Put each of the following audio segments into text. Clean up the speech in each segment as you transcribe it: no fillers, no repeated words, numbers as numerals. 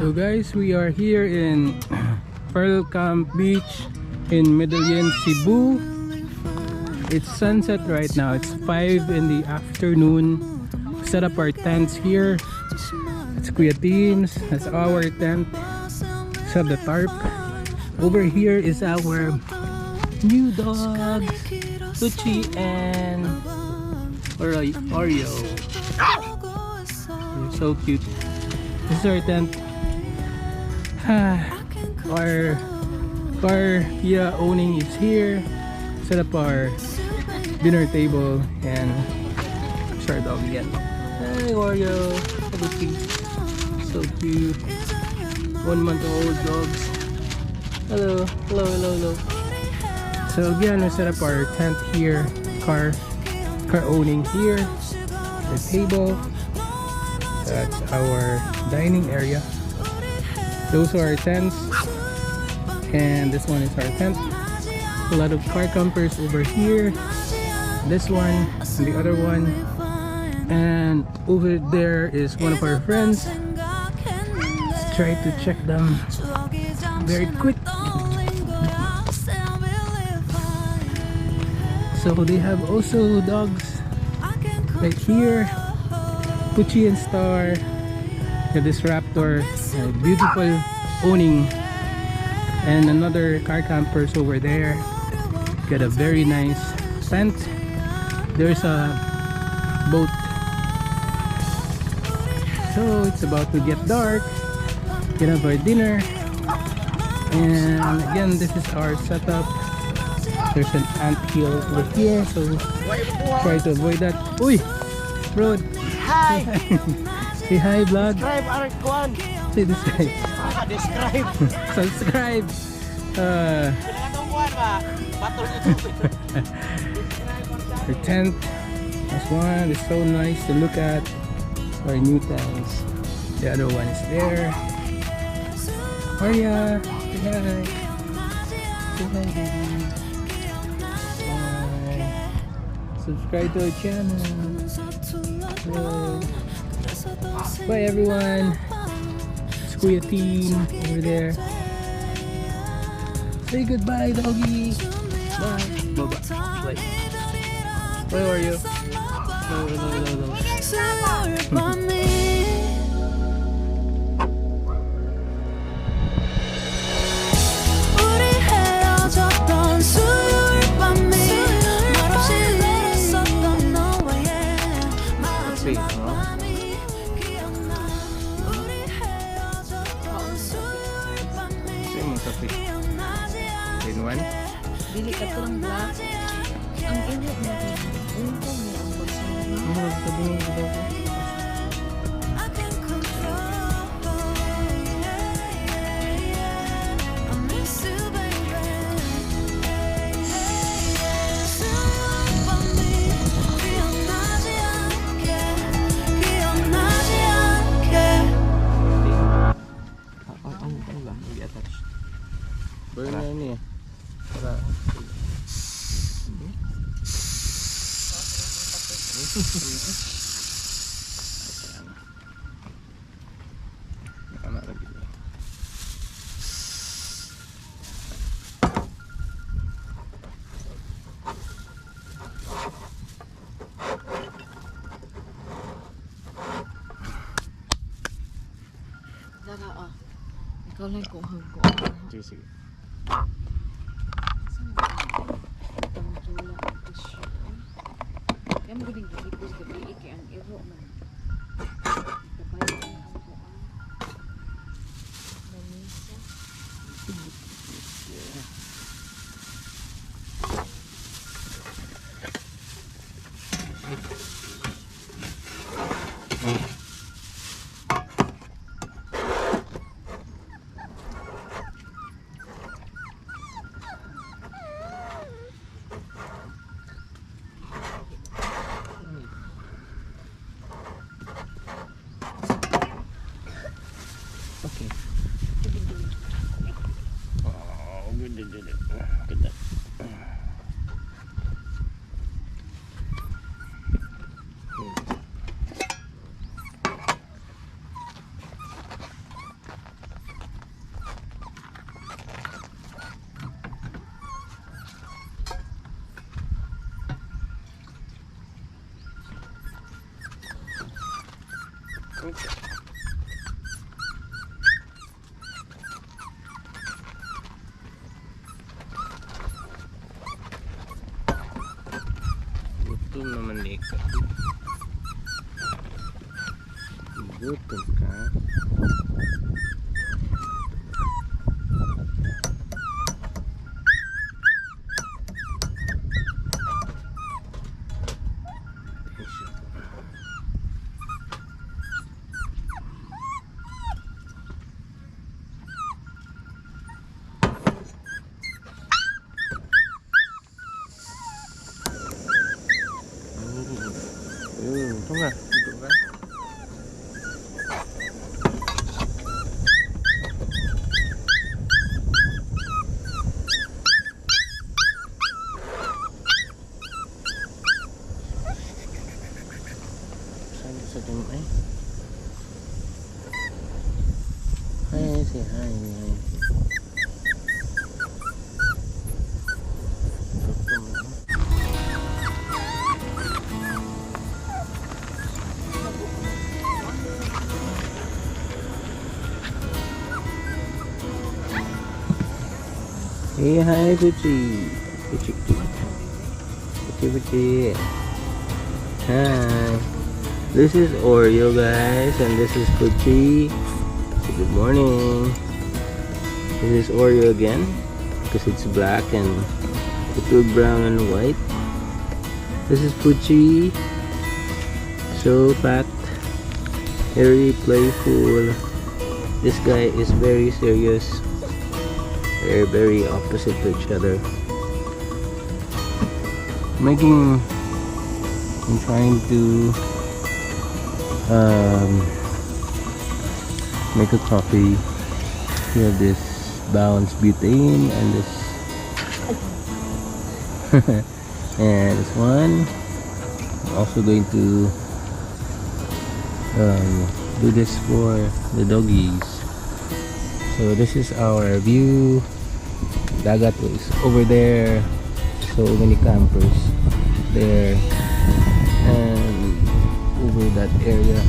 So guys, we are here in Pearl Camp Beach in Medellin, Cebu. It's sunset right now. It's 5 in the afternoon. We set up our tents here. It's Kuya Teams. That's our tent. Set the tarp. Over here is our new dogs, Tucci and Oreo. They're so cute. This is our tent. Our car owning is here. Set up our dinner table and show our dog again. Hey Oreo, so cute. 1-month-old dogs. Hello, hello, hello, hello. So again, we set up our tent here. Car owning here. The table. That's our dining area. Those are our tents, and this one is our tent. A lot of car campers over here. This one, and the other one, and over there is one of our friends. Let's try to check them very quick. So they have also dogs right here. Pucci and Star. Got this raptor, beautiful owning, and another car campers over there. Got a very nice tent. There's a boat. So it's about to get dark. Get up our dinner, and again, this is our setup. There's an ant hill over here, so try to avoid that. Uy, bro. Hi. Say hi, vlog. Subscribe, Ark1. Say describe. Describe. Subscribe. Our tent. This one is so nice to look at. Our new tents. The other one is there. Arya, say hi. Say hi, baby. Hi. Subscribe to our channel. Hello. Bye everyone. It's Kuya Team over there. Say goodbye, doggy. Bye. Bye. Where are you? No. Dili ka to lang black. Ang init mo ito. Untong niya ang pagsunod. Ikaw lang kung hanggang. Sige. Kaya mo galing gigipos gabi kaya ang iro man. Kapay ang hampuan. Lamisa. Gutom naman Ika. Gutom ka. Không à? Gutom ka? Saan sa dyan eh? Hi, say hi. Gutom na. Hey, hi, Puchi. Puchi. Hi. This is Oreo, guys, and this is Puchi. Say good morning. This is Oreo again, because it's black and little brown and white. This is Puchi. So fat, very playful. This guy is very serious. They're very opposite to each other. I'm trying to make a coffee. We have this balanced butane and this and this one. I'm also going to do this for the doggies. So this is our view. Dagat is over there. So many campers there, and over that area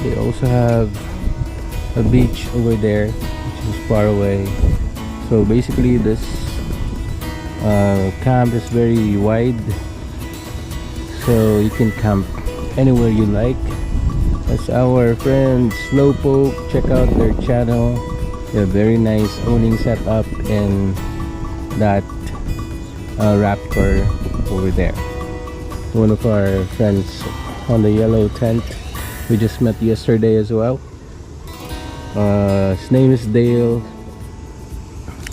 they also have a beach over there, which is far away. So basically this camp is very wide, so you can camp anywhere you like. That's our friend Slowpoke. Check out their channel. They have very nice owning setup in that Raptor over there. One of our friends on the yellow tent we just met yesterday as well. His name is Dale.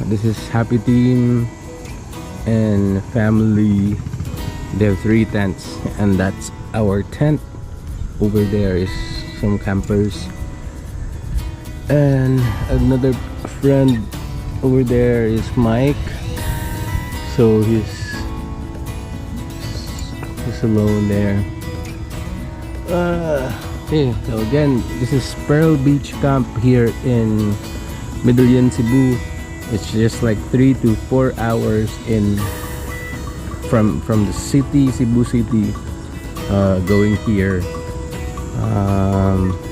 This is Happy Team and family. They have 3 tents, and that's our tent. Over there is some campers, and another friend over there is Mike. So he's alone there. Okay, so again, this is Pearl Beach Camp here in Medellin, Cebu. It's just like 3 to 4 hours in from the city, Cebu City, going here.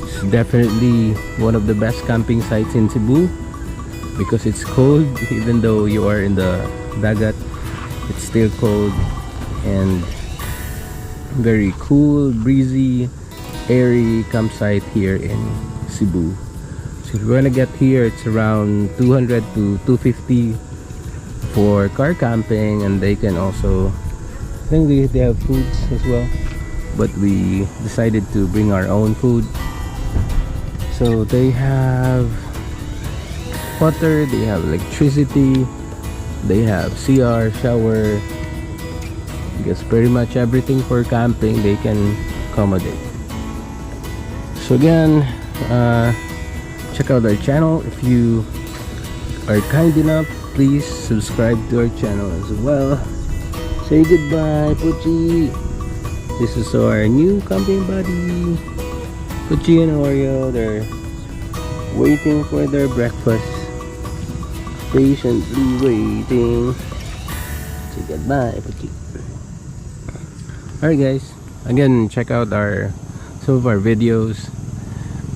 It's definitely one of the best camping sites in Cebu because it's cold. Even though you are in the dagat, it's still cold, and very cool, breezy, airy campsite here in Cebu. So if you want to get here, it's around 200 to 250 for car camping, and they can also, I think they have foods as well, but we decided to bring our own food. So they have water, they have electricity, they have CR, shower. I guess pretty much everything for camping they can accommodate. So again, check out our channel. If you are kind enough, please subscribe to our channel as well. Say goodbye, Puchi. This is our new camping buddy, Puchi and Oreo. They're waiting for their breakfast, patiently waiting. Say goodbye, Puchi. Alright guys, again, check out our some of our videos,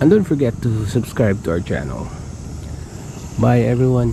and don't forget to subscribe to our channel. Bye everyone.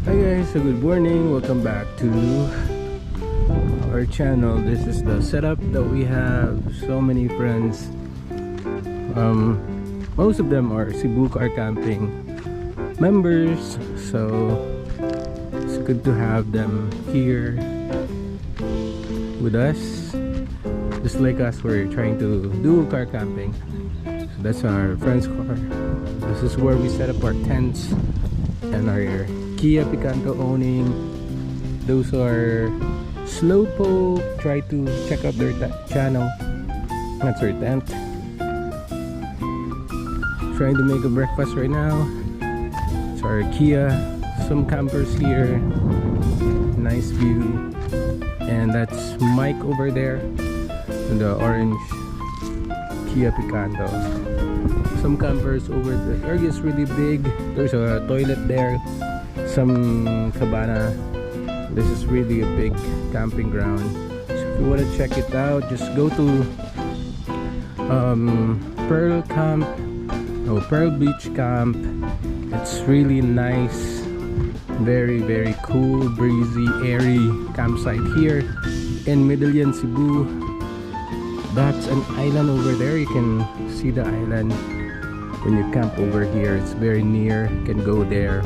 Hi guys, so good morning, welcome back to our channel. This is the setup that we have. So many friends, most of them are Cebu Car Camping members, so it's good to have them here with us. Just like us, we're trying to do car camping. So that's our friend's car. This is where we set up our tents and our Kia Picanto owning. Those are Slowpoke. Try to check out their channel. That's our tent. Trying to make a breakfast right now. It's our Kia. Some campers here. Nice view. And that's Mike over there in the orange Kia Picanto. Some campers over the area is really big. There's a toilet there. Some cabana. This is really a big camping ground. So if you want to check it out, just go to Pearl Beach Camp. It's really nice, very cool, breezy, airy campsite here in Medellin Cebu. That's an island over there. You can see the island when you camp over here. It's very near. You can go there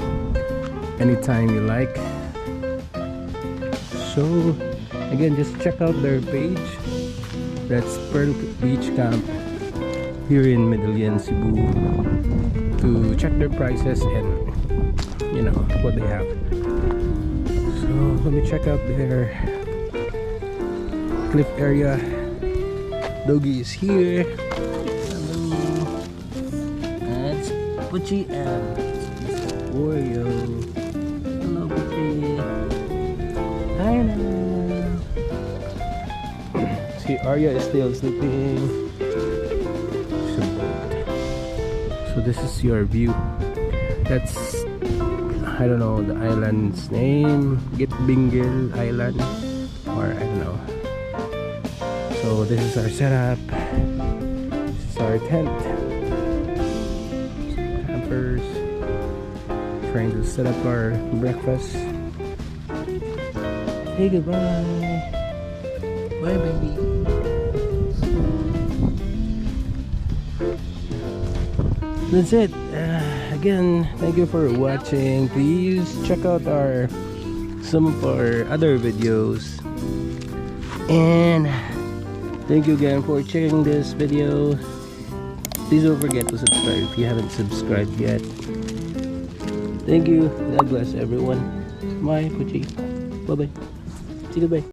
anytime you like. So again, just check out their page. That's Pearl Beach Camp here in Medellin Cebu, to check their prices and you know what they have. So let me check out their cliff area. Doggy is here. Hello. That's Puchi and Oreo. Hello, Puchi. Hi now. See, Arya is still sleeping. So this is your view. That's, I don't know the island's name. Gitbingil Island, or I don't know. So this is our setup. This is our tent. Campers trying to set up our breakfast. Say goodbye. Bye, baby. That's it. again, thank you for watching. Please check out some of our other videos. And thank you again for checking this video. Please don't forget to subscribe if you haven't subscribed yet. Thank you. God bless everyone. Bye, Puchi. Bye bye. See you. Bye.